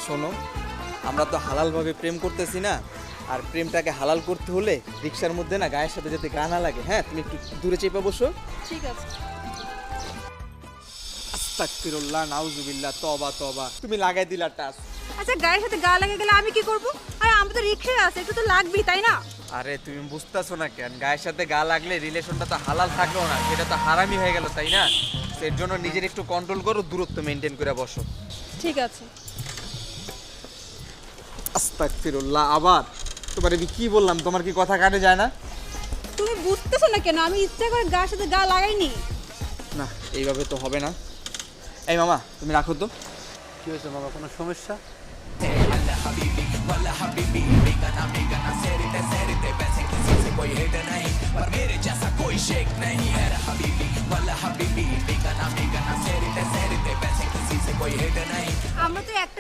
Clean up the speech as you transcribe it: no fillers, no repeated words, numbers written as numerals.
শোনো, আমরা তো হালালভাবে প্রেম করতেছি না, আর প্রেমটাকে হালাল করতে হলে রিক্সার মধ্যে না গায়ের সাথে যাতে গানা লাগে। হ্যাঁ, তুমি একটু দূরে চেপে বসো। ঠিক আছে। আস্তাগফিরুল্লাহ, নাউজুবিল্লাহ, তওবা তওবা। তুমি লাগাই দিলা টাচ। আচ্ছা, গায়ের সাথে গা লেগে গেলে আমি কি করব? আরে আমি তো রিকশায় আছি, একটু তো লাগবেই, তাই না? আরে তুমি বুঝতেছো না কেন? গায়ের সাথে গা লাগলে রিলেশনটা তো হালাল থাকলো না, সেটা তো হারামি হয়ে গেল, তাই না? এর জন্য নিজের একটু কন্ট্রোল করো, দূরত্ব মেনটেন করে বসো। ঠিক আছে। আস্তাগফিরুল্লাহ, আবার তোমার আমি কি বললাম? তোমার কি কথা কানে যায় না? তুমি বুঝতেছো না কেন? আমি ইচ্ছা করে গায়ের সাথে গা লাগাইনি। না, এইভাবে তো হবে না। এই মামা, তুমি রাখো তো। কি হয়েছে মামা, কোনো সমস্যা? আমরা তো একটা